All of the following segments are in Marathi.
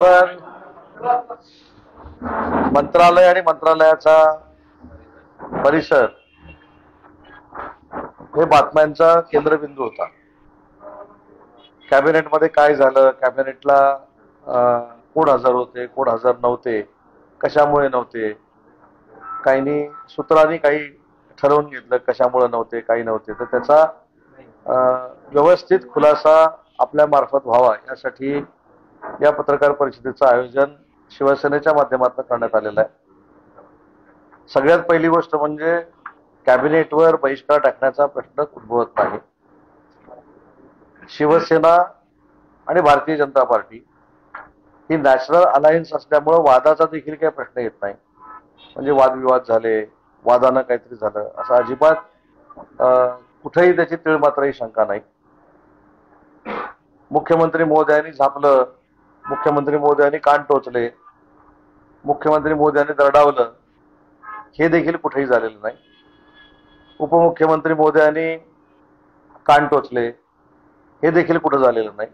पण मंत्रालय आणि मंत्रालयाचा परिसर हे बातम्यांचा केंद्रबिंदू होता. कॅबिनेटमध्ये काय झालं, कॅबिनेटला कोण हजर होते, कोण हजर नव्हते, कशामुळे नव्हते, काहींनी सूत्रांनी काही ठरवून घेतलं कशामुळे नव्हते, काही नव्हते, तर त्याचा व्यवस्थित खुलासा आपल्या मार्फत व्हावा यासाठी या पत्रकार परिषदेचं आयोजन शिवसेनेच्या माध्यमातून करण्यात आलेलं आहे. सगळ्यात पहिली गोष्ट म्हणजे कॅबिनेटवर बहिष्कार टाकण्याचा प्रश्न उद्भवत नाही. शिवसेना आणि भारतीय जनता पार्टी ही नॅशनल अलायन्स असल्यामुळं वादाचा देखील काही प्रश्न येत नाही. म्हणजे वादविवाद झाले, वादानं काहीतरी झालं असं अजिबात कुठेही त्याची तीळ मात्रही शंका नाही. मुख्यमंत्री महोदयांनी झापलं, मुख्यमंत्री महोदयांनी कान टोचले, मुख्यमंत्री महोदयांनी दरडावलं, हे देखील कुठेही झालेलं नाही. उपमुख्यमंत्री महोदयांनी कान टोचले, हे देखील कुठं झालेलं नाही.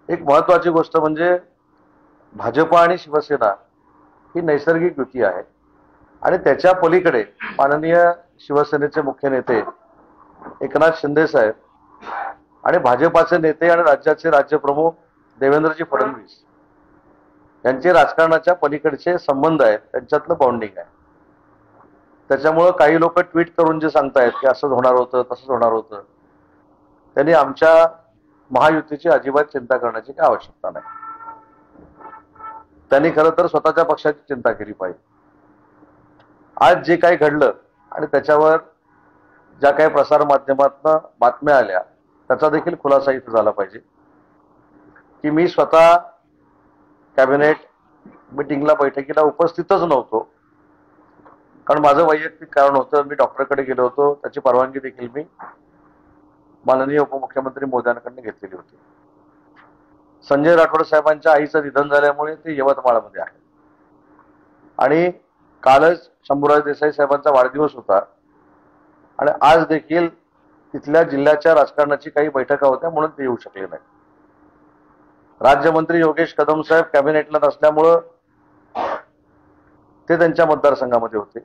एक महत्वाची गोष्ट म्हणजे भाजपा आणि शिवसेना ही नैसर्गिक युती आहे आणि त्याच्या पलीकडे माननीय शिवसेनेचे मुख्य नेते एकनाथ शिंदे साहेब आणि भाजपाचे नेते आणि राज्याचे राज्यप्रमुख देवेंद्रजी फडणवीस यांचे राजकारणाच्या पलीकडचे संबंध आहेत, त्यांच्यातलं बॉन्डिंग आहे. त्याच्यामुळं काही लोक ट्विट करून जे सांगतायत की असं होणार होतं, तसंच होणार होतं, त्यांनी आमच्या महायुतीची अजिबात चिंता करण्याची काही आवश्यकता नाही. त्यांनी खरं तर स्वतःच्या पक्षाची चिंता केली पाहिजे. आज जे काही घडलं आणि त्याच्यावर ज्या काही प्रसार माध्यमातून बातम्या आल्या त्याचा देखील खुलासा इथं झाला पाहिजे की मी स्वतः कॅबिनेट मिटिंगला, बैठकीला उपस्थितच नव्हतो, कारण माझं वैयक्तिक कारण होतं. मी डॉक्टरकडे गेलो होतो, त्याची परवानगी देखील मी माननीय उपमुख्यमंत्री महोदयांकडून घेतलेली होती. संजय राठोड साहेबांच्या आईचं निधन झाल्यामुळे ते यवतमाळमध्ये आहे आणि कालच शंभूराज देसाई साहेबांचा वाढदिवस होता आणि आज देखील तिथल्या जिल्ह्याच्या राजकारणाची काही बैठका होत्या म्हणून ते येऊ शकले नाही. राज्यमंत्री योगेश कदम साहेब कॅबिनेटला नसल्यामुळं ते त्यांच्या मतदारसंघामध्ये होते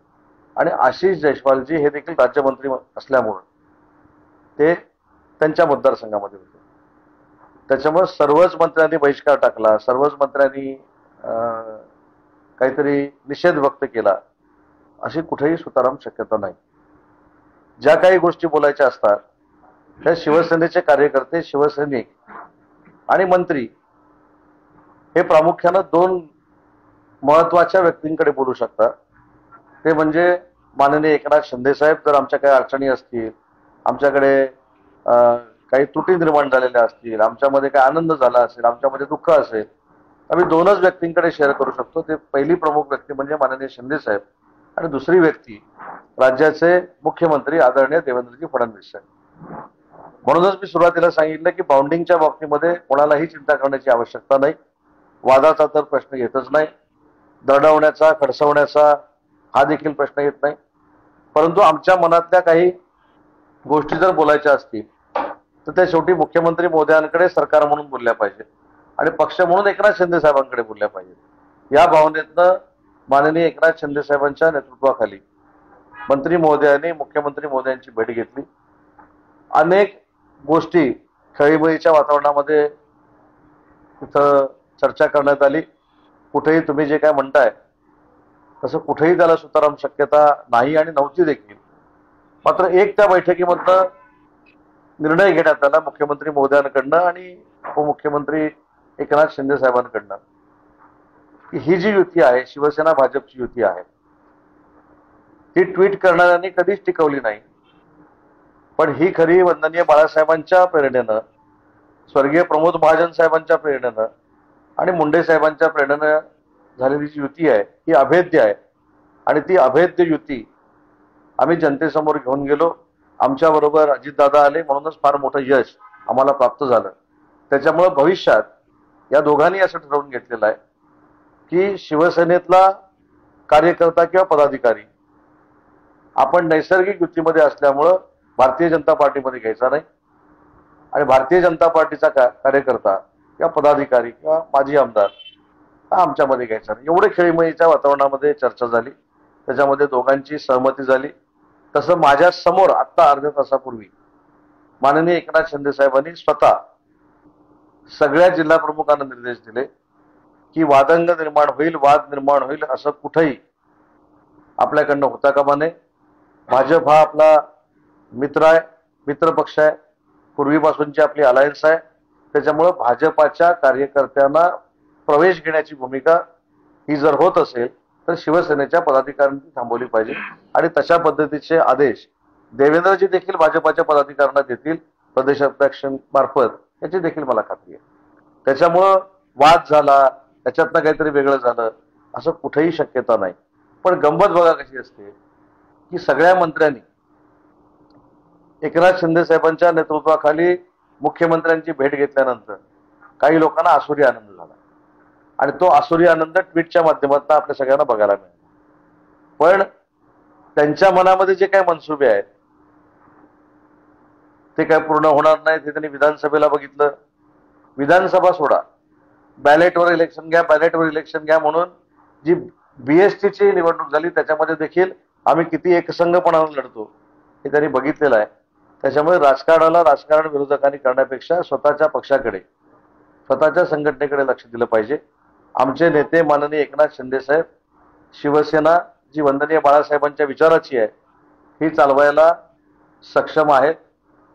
आणि आशिष जयस्वालजी हे देखील राज्यमंत्री असल्यामुळं ते त्यांच्या मतदारसंघामध्ये होते. त्याच्यामुळे सर्वच मंत्र्यांनी बहिष्कार टाकला, सर्वच मंत्र्यांनी काहीतरी निषेध व्यक्त केला, अशी कुठेही सुताराम शक्यता नाही. ज्या काही गोष्टी बोलायच्या असतात त्या शिवसेनेचे कार्यकर्ते, शिवसैनिक आणि मंत्री हे प्रामुख्यानं दोन महत्वाच्या व्यक्तींकडे बोलू शकतात. ते म्हणजे माननीय एकनाथ शिंदे साहेब, जर आमच्या काही अडचणी असतील, आमच्याकडे काही त्रुटी निर्माण झालेल्या असतील, आमच्यामध्ये काही आनंद झाला असेल, आमच्यामध्ये दुःख असेल, आम्ही दोनच व्यक्तींकडे शेअर करू शकतो. ते पहिली प्रमुख व्यक्ती म्हणजे माननीय शिंदे साहेब आणि दुसरी व्यक्ती राज्याचे मुख्यमंत्री आदरणीय देवेंद्रजी फडणवीस साहेब. म्हणूनच मी सुरुवातीला सांगितलं की बाउंडिंगच्या बाबतीमध्ये कोणालाही चिंता करण्याची आवश्यकता नाही. वादाचा तर प्रश्न येतच नाही, दडवण्याचा, खडसवण्याचा हा देखील प्रश्न येत नाही. परंतु आमच्या मनातल्या काही गोष्टी जर बोलायच्या असतील तर त्या शेवटी मुख्यमंत्री महोदयांकडे सरकार म्हणून बोलल्या पाहिजे आणि पक्ष म्हणून एकनाथ शिंदे साहेबांकडे बोलल्या पाहिजेत. या भावनेतनं माननीय एकनाथ शिंदे साहेबांच्या नेतृत्वाखाली मंत्री महोदयांनी मुख्यमंत्री महोदयांची भेट घेतली. अनेक गोष्टी खेळीमेळीच्या वातावरणामध्ये तिथं चर्चा करण्यात आली. कुठेही तुम्ही जे काय म्हणताय तसं कुठेही त्याला सुताराम शक्यता नाही आणि नव्हती देखील. मात्र एक त्या बैठकीमधनं निर्णय घेण्यात आला मुख्यमंत्री महोदयांकडनं आणि उपमुख्यमंत्री एकनाथ शिंदे साहेबांकडनं की ही जी युती आहे, शिवसेना भाजपची युती आहे, ती ट्विट करणाऱ्यांनी कधीच टिकवली नाही. पण ही खरी वंदनीय बाळासाहेबांच्या प्रेरणेनं, स्वर्गीय प्रमोद महाजन साहेबांच्या प्रेरणेनं आणि मुंडे साहेबांच्या प्रेरणेनं झालेली जी युती आहे ही अभेद्य आहे आणि ती अभेद्य युती आम्ही जनतेसमोर घेऊन गेलो. आमच्याबरोबर अजितदादा आले, म्हणूनच फार मोठं यश आम्हाला प्राप्त झालं. त्याच्यामुळं भविष्यात या दोघांनी असं ठरवून घेतलेलं आहे की शिवसेनेतला कार्यकर्ता किंवा पदाधिकारी आपण नैसर्गिक युतीमध्ये असल्यामुळं भारतीय जनता पार्टीमध्ये घ्यायचा नाही आणि भारतीय जनता पार्टीचा कार्यकर्ता किंवा पदाधिकारी किंवा माजी आमदार हा आमच्यामध्ये घ्यायचा नाही. एवढे खेळीमेळीच्या वातावरणामध्ये चर्चा झाली, त्याच्यामध्ये दोघांची सहमती झाली. तसं माझ्या समोर आत्ता अर्ध्या तासापूर्वी माननीय एकनाथ शिंदे साहेबांनी स्वतः सगळ्या जिल्हा प्रमुखांना निर्देश दिले की वादंग निर्माण होईल, वाद निर्माण होईल असं कुठेही आपल्याकडनं होता कामा नये. भाजप हा आपला मित्र आहे, मित्र पक्ष आहे, पूर्वीपासूनची आपली अलायन्स आहे. त्याच्यामुळं भाजपाच्या कार्यकर्त्यांना प्रवेश घेण्याची भूमिका ही जर होत असेल तर शिवसेनेच्या पदाधिकाऱ्यांनी थांबवली पाहिजे आणि तशा पद्धतीचे आदेश देवेंद्रजी देखील भाजपाच्या पदाधिकाऱ्यांना देतील प्रदेशाध्यक्षांमार्फत, याची देखील मला खात्री आहे. त्याच्यामुळं वाद झाला, त्याच्यातनं काहीतरी वेगळं झालं असं कुठेही शक्यता नाही. पण गंमत बघा कशी असते की सगळ्या मंत्र्यांनी एकनाथ शिंदे साहेबांच्या नेतृत्वाखाली मुख्यमंत्र्यांची भेट घेतल्यानंतर काही लोकांना आसुरी आनंद झाला आणि तो आसुरी आनंद ट्विटच्या माध्यमातून आपल्या सगळ्यांना बघायला मिळाला. पण त्यांच्या मनामध्ये जे काही मनसुबे आहेत ते काय पूर्ण होणार नाहीत हे त्यांनी विधानसभेला बघितलं. विधानसभा सोडा, बॅलेटवर इलेक्शन घ्या, बॅलेटवर इलेक्शन घ्या म्हणून जी बीएसटीची निवडणूक झाली त्याच्यामध्ये देखील आम्ही किती एकसंघपणाने लढतो हे त्यांनी बघितलेलं आहे. त्याच्यामुळे राजकारणाला राजकारण विरोधकांनी करण्यापेक्षा स्वतःच्या पक्षाकडे, स्वतःच्या संघटनेकडे लक्ष दिलं पाहिजे. आमचे नेते माननीय एकनाथ शिंदे साहेब, शिवसेना जी वंदनीय बाळासाहेबांच्या विचाराची आहे ही चालवायला सक्षम आहेत.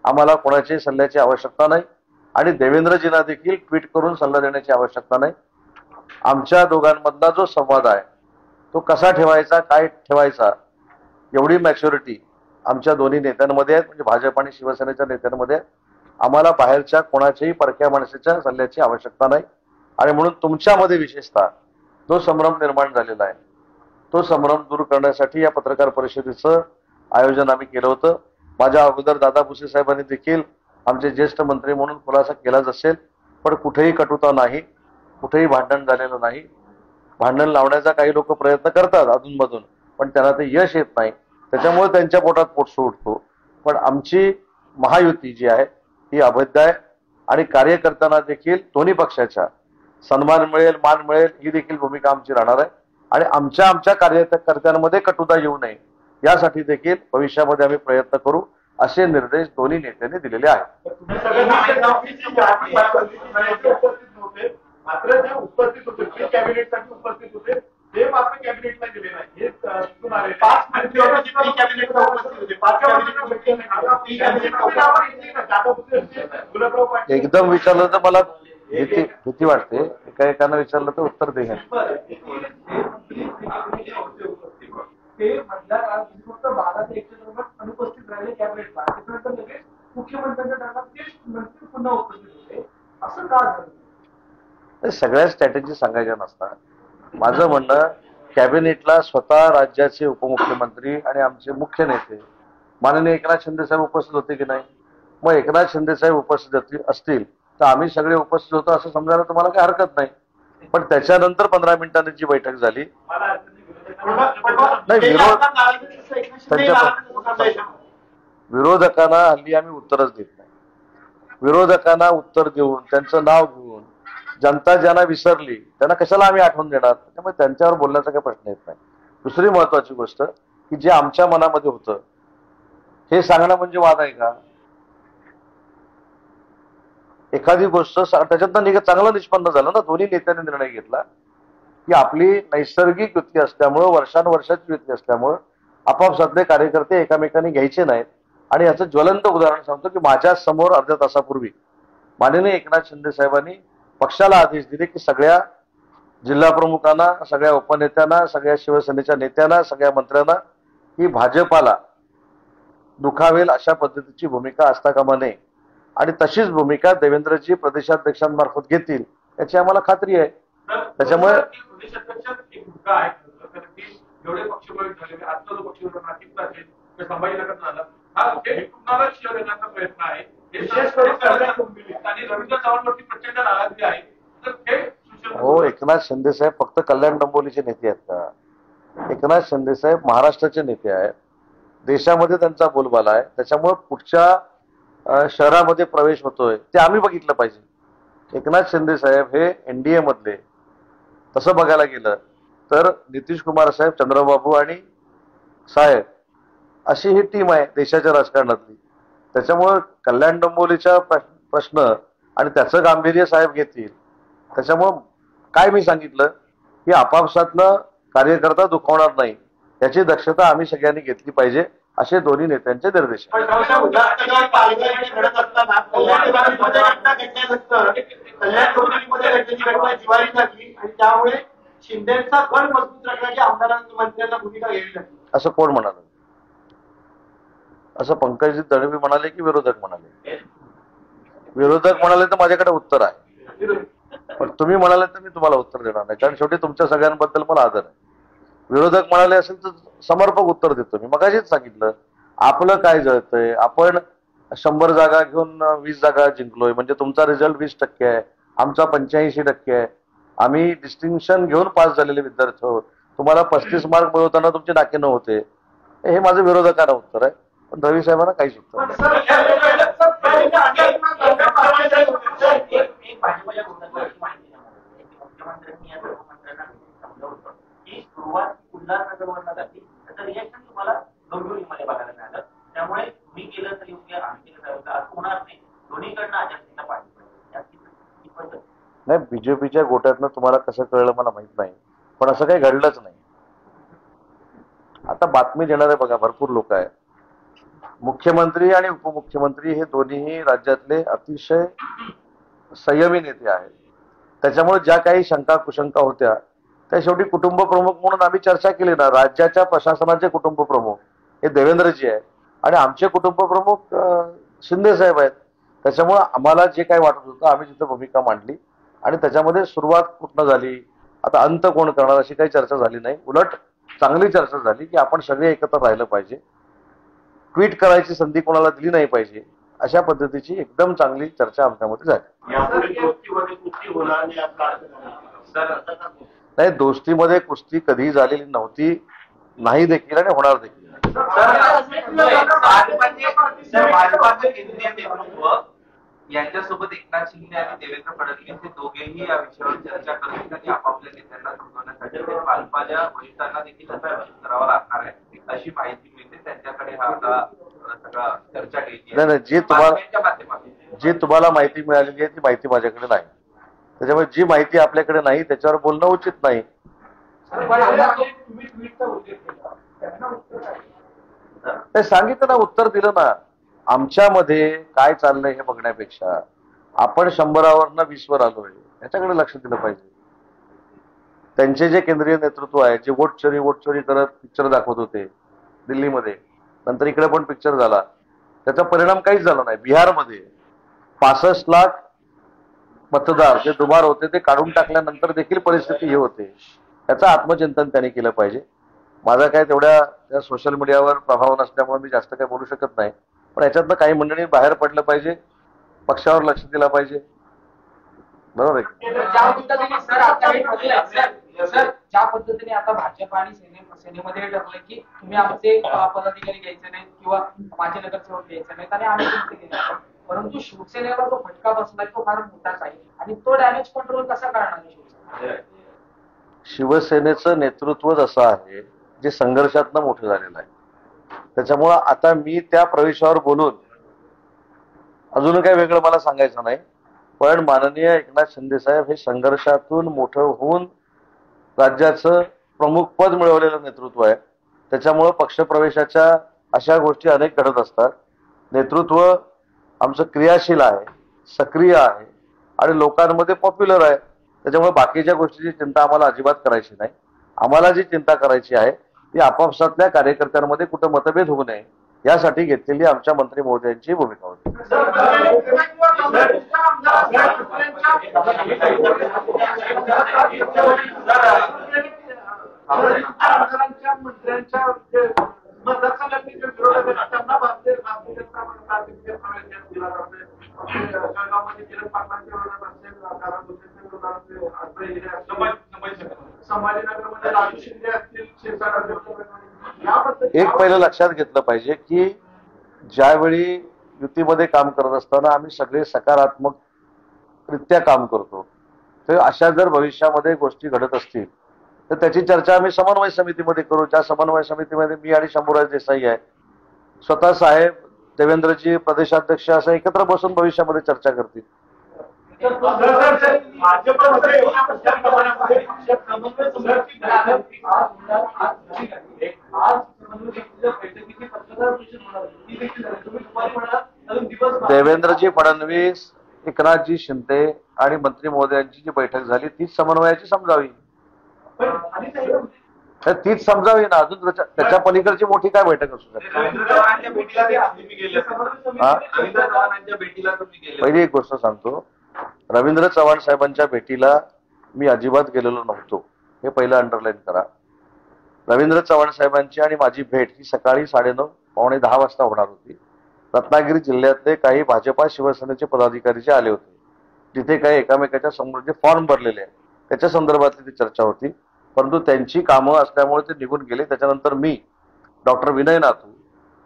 आम्हाला कोणाची सल्ल्याची आवश्यकता नाही आणि देवेंद्रजींना देखील ट्विट करून सल्ला देण्याची आवश्यकता नाही. आमच्या दोघांमधला जो संवाद आहे तो कसा ठेवायचा, काय ठेवायचा, एवढी मॅच्युरिटी आमच्या दोन्ही नेत्यांमध्ये आहे, म्हणजे भाजप आणि शिवसेनेच्या नेत्यांमध्ये. आम्हाला बाहेरच्या कोणाच्याही परक्या माणसाच्या सल्ल्याची आवश्यकता नाही आणि म्हणून तुमच्यामध्ये विशेषतः जो संभ्रम निर्माण झालेला आहे तो संभ्रम दूर करण्यासाठी या पत्रकार परिषदेचं आयोजन आम्ही केलं होतं. माझ्या अगोदर दादा भुसे साहेबांनी देखील आमचे ज्येष्ठ मंत्री म्हणून खुलासा केलाच असेल, पण कुठेही कटुता नाही, कुठेही भांडण झालेलं नाही. भांडण लावण्याचा काही लोक प्रयत्न करतात अधूनमधून, पण त्यांना ते यश येत नाही, त्याच्यामुळे त्यांच्या पोटात पोटसू उठतो. पण आमची महायुती जी आहे ही अभेद्य आहे आणि कार्यकर्त्यांना देखील दोन्ही पक्षाच्या सन्मान मिळेल, मान मिळेल ही देखील भूमिका आमची राहणार आहे आणि आमच्या कार्यकर्त्यांमध्ये कटुता येऊ नये यासाठी देखील भविष्यामध्ये आम्ही प्रयत्न करू असे निर्देश दोन्ही नेत्यांनी दिलेले आहेत. मात्र जे उपस्थित होते ते कॅबिनेटसाठी उपस्थित होते ते मात्र कॅबिनेटला गेले नाही. हे दिसून आले. 5 मंत्री कॅबिनेटला उपस्थित होते, 5 कॅबिनेट. एकदम विचारलं तर मला भीती वाटते. एका एकानं विचारलं तर उत्तर देईन. ते मधल्या काळात फक्त 12 ते 1 अनुपस्थित राहिले कॅबिनेटला, त्यानंतर लगेच मुख्यमंत्र्यांच्या दरम्यान तेच मंत्री पुन्हा उपस्थित होते. असं का झालं? सगळ्या स्ट्रॅटेजी सांगायच्या नसतात. माझं म्हणणं, कॅबिनेटला स्वतः राज्याचे उपमुख्यमंत्री आणि आमचे मुख्य नेते माननीय एकनाथ शिंदे साहेब उपस्थित होते की नाही? मग एकनाथ शिंदे साहेब उपस्थित असतील तर आम्ही सगळे उपस्थित होतो असं समजायला तुम्हाला काही हरकत नाही. पण त्याच्यानंतर 15 मिनिटांनी जी बैठक झाली नाही, विरोधकांना हल्ली आम्ही उत्तरच देत नाही. विरोधकांना उत्तर देऊन त्यांचं नाव घेऊन जनता ज्यांना विसरली त्यांना कशाला आम्ही आठवण देणार? त्यामुळे त्यांच्यावर बोलण्याचा काही प्रश्न येत नाही. दुसरी महत्वाची गोष्ट की जे आमच्या मनामध्ये होतं हे सांगणं म्हणजे वाद आहे का? एखादी गोष्ट त्याच्यातनं चांगलं निष्पन्न झालं ना. दोन्ही नेत्यांनी निर्णय घेतला की आपली नैसर्गिक युती असल्यामुळं, वर्षानुवर्षाची युती असल्यामुळं आपापसातले कार्यकर्ते एकामेकांनी घ्यायचे नाहीत. आणि याचं ज्वलंत उदाहरण सांगतो की माझ्या समोर अर्ध्या तासापूर्वी माननीय एकनाथ शिंदे साहेबांनी पक्षाला आदेश दिले की सगळ्या जिल्हा प्रमुखांना, सगळ्या उपनेत्यांना, सगळ्या शिवसेनेच्या नेत्यांना, सगळ्या मंत्र्यांना ही भाजपाला दुखावेल अशा पद्धतीची भूमिका असता कामा नये आणि तशीच भूमिका देवेंद्रजी प्रदेशाध्यक्षांमार्फत घेतील याची आम्हाला खात्री आहे. त्याच्यामुळे जेवढे पक्ष झाले आजचा जो पक्ष नाशिकचा असेल किंवा संभाजीनगर झाला, हा कुणाला शिवसेनेचा प्रयत्न आहे. विशेष करून आणि रवींद्र चव्हाणवरती प्रचंड नाराजगी आहे. तर हे हो, एकनाथ शिंदे साहेब फक्त कल्याण डोंबिवलीचे नेते आहेत का? एकनाथ शिंदे साहेब महाराष्ट्राचे नेते आहेत. देशामध्ये त्यांचा बोलबाला आहे. त्याच्यामुळे कुठच्या शहरामध्ये प्रवेश होतोय ते आम्ही बघितलं पाहिजे. एकनाथ शिंदे साहेब हे एनडीए मधले तसं बघायला गेलं तर नितीश कुमार साहेब, चंद्रबाबू आणि साहेब अशी ही टीम आहे देशाच्या राजकारणातली. त्याच्यामुळं कल्याण डोंबिवलीचा प्रश्न आणि त्याचं गांभीर्य साहेब घेतील. त्याच्यामुळं काय मी सांगितलं की आपापसातलं कार्यकर्ता दुखावणार नाही याची दक्षता आम्ही सगळ्यांनी घेतली पाहिजे, असे दोन्ही नेत्यांचे निर्देश आहेत. त्यामुळे शिंदेचा गड मजबूत राखण्याची आमदारांनी मंत्र्यांना भूमिका घ्यावी लागली असं कोण म्हणालं? असं पंकजी दळवी म्हणाले की विरोधक म्हणाले? विरोधक म्हणाले तर माझ्याकडे उत्तर आहे, पण तुम्ही म्हणाले तर मी तुम्हाला उत्तर देणार नाही, कारण शेवटी तुमच्या सगळ्यांबद्दल मला आदर आहे. विरोधक म्हणाले असेल तर समर्पक उत्तर देतो मी. मगाशीच सांगितलं आपलं काय जळतंय, आपण 100 जागा घेऊन 20 जागा जिंकलोय, म्हणजे तुमचा रिझल्ट 20% आहे, आमचा 85% आहे. आम्ही डिस्टिंक्शन घेऊन पास झालेले विद्यार्थी आहोत. तुम्हाला 35 मार्क मिळवताना तुमचे नाके न होते. हे माझं विरोधकांना उत्तर आहे, पण रवी साहेबांना काहीच उत्तर नाही. त्यामुळे मी केलं तर योग्य आम्ही केलं तर असं होणार नाही. दोन्हीकडनं अजस्तीला पाहिजे. नाही, बीजेपीच्या गोट्यातनं तुम्हाला कसं कळलं मला माहित नाही, पण असं काही घडलंच नाही. आता बातमी देणारे बघा भरपूर लोक आहेत. मुख्यमंत्री आणि उपमुख्यमंत्री हे दोन्हीही राज्यातले अतिशय संयमी नेते आहेत. त्याच्यामुळे ज्या काही शंका कुशंका होत्या त्या शेवटी कुटुंब प्रमुख म्हणून आम्ही चर्चा केली ना. राज्याच्या प्रशासनाचे कुटुंब प्रमुख हे देवेंद्रजी आहेत आणि आमचे कुटुंब प्रमुख शिंदे साहेब आहेत. त्याच्यामुळे आम्हाला जे काही वाटत होतं आम्ही तिथं भूमिका मांडली आणि त्याच्यामध्ये सुरुवात कुठनं झाली, आता अंत कोण करणार अशी काही चर्चा झाली नाही. उलट चांगली चर्चा झाली की आपण सगळे एकत्र राहिलं पाहिजे, ट्विट करायची संधी कोणाला दिली नाही पाहिजे, अशा पद्धतीची एकदम चांगली चर्चा आमच्यामध्ये झाली. नाही, दोस्तीमध्ये कुस्ती कधीही झालेली नव्हती, नाही देखील आणि होणार देखील नाही. भाजपाचे केंद्रीय नेतृत्व यांच्यासोबत एकनाथ शिंदे आणि देवेंद्र फडणवीस हे दोघेही या विषयावर चर्चा करतील आणि आपापल्या नेत्यांना समजवण्यासाठी ते भाजपाच्या वरिष्ठांना देखील त्याचा विचार करावा लागणार आहे अशी माहिती मिळते. त्यांच्याकडे हा आता सगळा चर्चा घ्यायची नाही, जी तुम्हाला माहिती मिळालेली आहे ती माहिती माझ्याकडे नाही. त्याच्यामुळे जी माहिती आपल्याकडे नाही त्याच्यावर बोलणं उचित नाही. ते सांगितलं ना, उत्तर दिलं ना. आमच्यामध्ये काय चाललंय हे बघण्यापेक्षा आपण 100वरनं 20वर आलोय याच्याकडे लक्ष दिलं पाहिजे. त्यांचे जे केंद्रीय नेतृत्व आहे जे वोट चोरी करत पिक्चर दाखवत होते दिल्लीमध्ये, नंतर इकडे पण पिक्चर झाला, त्याचा परिणाम काहीच झाला नाही. बिहारमध्ये 65 लाख मतदार जे दुबार होते ते काढून टाकल्यानंतर देखील परिस्थिती ही होते. त्याचं आत्मचिंतन त्यांनी केलं पाहिजे. माझा काय तेवढ्या त्या सोशल मीडियावर प्रभाव नसल्यामुळे मी जास्त काही बोलू शकत नाही, पण याच्यातनं काही मंडळी बाहेर पडलं पाहिजे, पक्षावर लक्ष दिलं पाहिजे. बरोबर आहे. ज्या पद्धतीने आता भाजप आणि सेनेमध्ये ठरलंय की तुम्ही आमचे पदाधिकारी घ्यायचे नाहीत किंवा माझे नगरसेवक घ्यायचे नाहीत आणि आम्ही तुमचे घ्यायचे, परंतु शिवसेनेला जो फटका बसलाय तो फार मोठाच आहे आणि तो डॅमेज कंट्रोल कसा करणार आहे? शिवसेनेचं नेतृत्वच असं आहे जे संघर्षातनं मोठं झालेलं आहे. त्याच्यामुळं आता मी त्या प्रवेशावर बोलून अजून काही वेगळं मला सांगायचं नाही, पण माननीय एकनाथ शिंदे साहेब हे संघर्षातून मोठं होऊन राज्याचं प्रमुख पद मिळवलेलं नेतृत्व आहे. त्याच्यामुळं पक्षप्रवेशाच्या अशा गोष्टी अनेक घडत असतात. नेतृत्व आमचं क्रियाशील आहे, सक्रिय आहे आणि लोकांमध्ये पॉप्युलर आहे. त्याच्यामुळे बाकीच्या गोष्टीची चिंता आम्हाला अजिबात करायची नाही. आम्हाला जी चिंता करायची आहे ती आपापसातल्या कार्यकर्त्यांमध्ये कुठं मतभेद होऊ नये यासाठी घेतलेली आमच्या मंत्री महोदयांची भूमिका होती. एक पहिलं लक्षात घेतलं पाहिजे की ज्यावेळी युतीमध्ये काम करत असताना आम्ही सगळे सकारात्मकरित्या काम करतो. तर अशा जर भविष्यामध्ये गोष्टी घडत असतील तर त्याची चर्चा आम्ही समन्वय समितीमध्ये करू. ज्या समन्वय समितीमध्ये मी आणि शंभूराज देसाई आहे, स्वतः साहेब, देवेंद्रजी प्रदेशाध्यक्ष असं एकत्र बसून भविष्यामध्ये चर्चा करतील. देवेंद्रजी फडणवीस, एकनाथजी शिंदे आणि मंत्री महोदयांची जी बैठक झाली तीच समन्वयाची समजावी. तर तीच समजावी ना, अजून त्याच्या पलीकडची मोठी काय बैठक असू शकते. रवींद्र चव्हाणांच्या भेटीला तुम्ही गेले. रवींद्र चव्हाणांच्या भेटीला तुम्ही गेले. पहिली एक गोष्ट सांगतो, रवींद्र चव्हाण साहेबांच्या भेटीला मी अजिबात गेलेलो नव्हतो, हे पहिलं अंडरलाईन करा. रवींद्र चव्हाण साहेबांची आणि माझी भेट ही सकाळी 9:30 पावणे 10 वाजता होणार होती. रत्नागिरी जिल्ह्यातले काही भाजपा शिवसेनेचे पदाधिकारी जे आले होते, तिथे काही एकामेकाच्या समोर जे फॉर्म भरलेले आहेत त्याच्या संदर्भातली ती चर्चा होती. परंतु त्यांची कामं असल्यामुळे ते निघून गेले. त्याच्यानंतर मी, डॉक्टर विनय नातू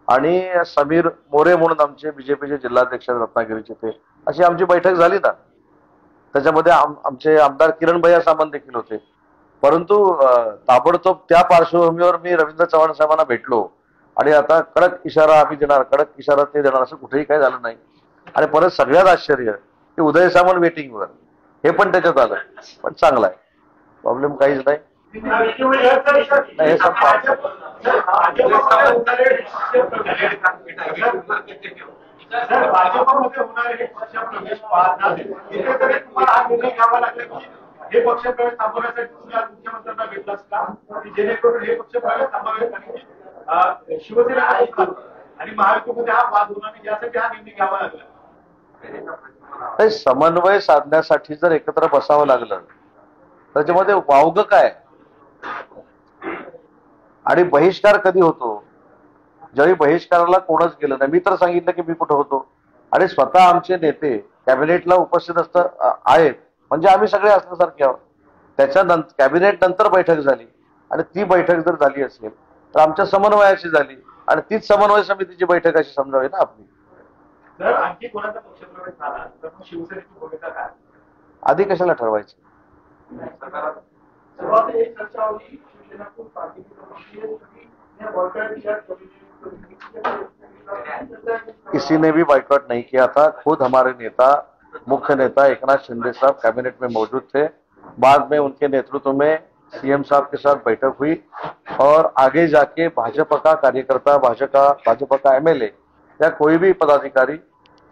आणि समीर मोरे म्हणून आमचे बीजेपीचे जिल्हाध्यक्ष रत्नागिरीचे, ते अशी आमची बैठक झाली ना. त्याच्यामध्ये आमचे आमदार किरण भैया सामंत देखील होते. परंतु ताबडतोब त्या पार्श्वभूमीवर मी रवींद्र चव्हाण साहेबांना भेटलो आणि आता कडक इशारा आम्ही देणार, कडक इशारा ते देणार, असं कुठेही काही झालं नाही. आणि परत सगळ्यात आश्चर्य की उदय सामंत वेटिंगवर, हे पण त्याच्यात आलं. पण चांगला आहे, प्रॉब्लेम काहीच नाही. हे सब भाजपमध्ये होणारे पक्षप्रवेश पाहता कुठेतरी तुम्हाला हा निर्णय घ्यावा लागला की हे पक्षप्रवेश थांबवण्यासाठी तुम्ही आज मुख्यमंत्र्यांना भेटलाच का, की जेणेकरून हे पक्षप्रवेश थांबावे आणि शिवसेना आणि महायुतीमध्ये हा वाद होणार नाही, यासाठी हा निर्णय घ्यावा लागला. समन्वय साधण्यासाठी जर एकत्र बसावं लागलं त्याच्यामध्ये वावग काय. आणि बहिष्कार कधी होतो, ज्यावेळी बहिष्काराला कोणच गेलं नाही. मी तर सांगितलं की मी कुठं होतो आणि स्वतः आमचे नेते कॅबिनेटला उपस्थित आहेत, म्हणजे आम्ही सगळे असल्यासारखे आहोत. त्याच्यानंतर कॅबिनेट नंतर बैठक झाली आणि ती बैठक जर झाली असेल तर आमच्या समन्वयाची झाली आणि तीच समन्वय समितीची बैठक अशी समजावी ना आपली. जर आणखी कोणाचा पक्षप्रवेश झाला तर मग शिवसेनेची भूमिका काय, आधी कशाला ठरवायची. सुरुवात एक चर्चा होती शिवसेना खूप किसी ने भी बाइकआउट नहीं किया था. खुद हमारे नेता, मुख्य नेता एकनाथ शिंदे साहब कैबिनेट में मौजूद थे. बाद में उनके नेतृत्व में सीएम साहब के साथ बैठक हुई और आगे जाके भाजपा का कार्यकर्ता, भाजपा का एमएलए या कोई भी पदाधिकारी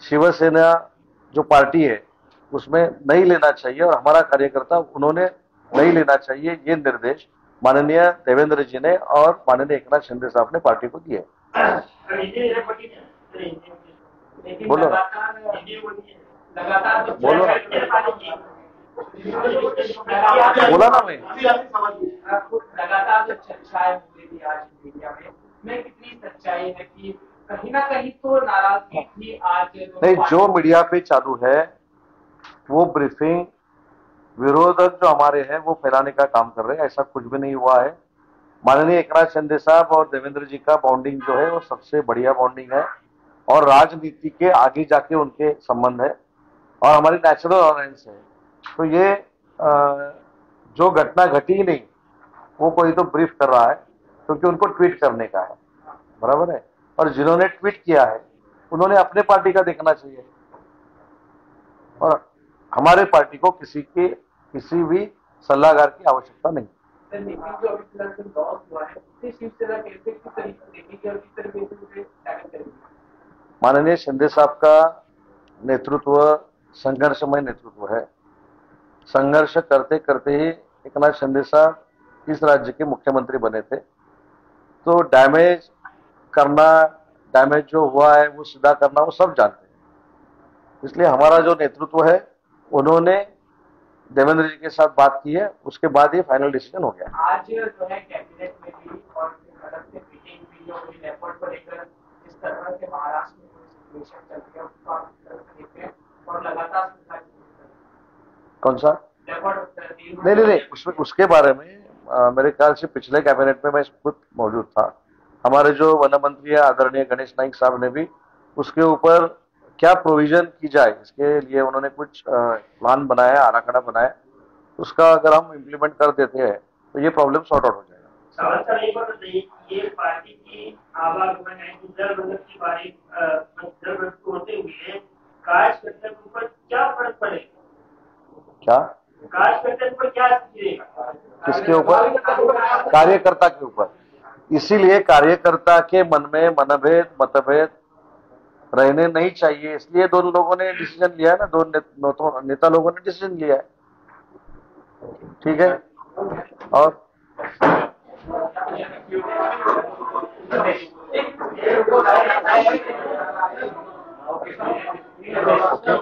शिवसेना जो पार्टी है उसमें नहीं लेना चाहिए और हमारा कार्यकर्ता उन्होंने नहीं लेना चाहिए, ये निर्देश माननीय देवेंद्र जी ने और माननीय एकनाथ शिंदे साहब ने पार्टी को दिए. बोलो बोलो बोला ना. मैं लगातार जो चर्चाएं हो रही थी आज मीडिया में कितनी सच्चाई है कि कहीं ना कहीं तो नाराजगी थी आज नहीं. जो मीडिया पे चालू है वो ब्रीफिंग विरोधक जो हमारे हैं वो फैलाने का काम कर रहे हैं. ऐसा कुछ भी नहीं हुआ है. माननीय एकनाथ शिंदे साहब और देवेंद्र जी का बॉन्डिंग जो है वो सबसे बढ़िया बॉन्डिंग है और राजनीति के आगे जाके उनके संबंध है और हमारी नेचुरल अलायंस है. तो ये जो घटना घटी ही नहीं वो कोई तो ब्रीफ कर रहा है क्योंकि उनको ट्वीट करने का है, बराबर है. और जिन्होंने ट्वीट किया है उन्होंने अपने पार्टी का देखना चाहिए और हमारे पार्टी को किसी भी सलाहकार की आवश्यकता नहीं. माननीय शिंदे साहब का नेतृत्व संघर्षमय नेतृत्व है. संघर्ष करते करते ही एकनाथ शिंदे साहब इस राज्य के मुख्यमंत्री बने थे. तो डैमेज जो हुआ है वो सीधा करना वो सब जानते हैं. इसलिए हमारा जो नेतृत्व है उन्होंने देवेंद्र जी के साथ बात की है, उसके बाद ही फाइनल डिसीजन हो गया. आज जो है कैबिनेट में भी और अलग से मीटिंग भी जो एयरपोर्ट को लेकर इस तरह से महाराष्ट्र में सिचुएशन चल रही है उसको आप इस तरह से देखते हैं और लगातार कौन सा नहीं उसके बारे में मेरे ख्याल से पिछले कैबिनेट में मैं खुद मौजूद था. हमारे जो वन मंत्री है आदरणीय गणेश नाइक साहब ने भी उसके ऊपर क्या प्रोविजन की जाए इसके लिए उन्होंने कुछ प्लान बनाया, आराखड़ा बनाया उसका अगर हम इम्प्लीमेंट कर देते हैं तो ये प्रॉब्लम सॉर्ट आउट हो जाएगा। सवाल सर एक बात बताइए, ये पार्टी की आवागमन है कि जल बजट की बारी जल बजट को होते हुए कार्यकर्ता के ऊपर क्या फर्क पड़ेगा? क्या कार्यकर्ता के ऊपर क्या गिरेगा? किसके ऊपर? कार्यकर्ता के ऊपर। इसीलिए कार्यकर्ता के मन में मनभेद मतभेद रहने नहीं चाहिए, इसलिए दोनों लोगों ने डिसीजन लिया है ना, दोनों नेता लोगों ने डिसीजन लिया है। ठीक है। और अच्छा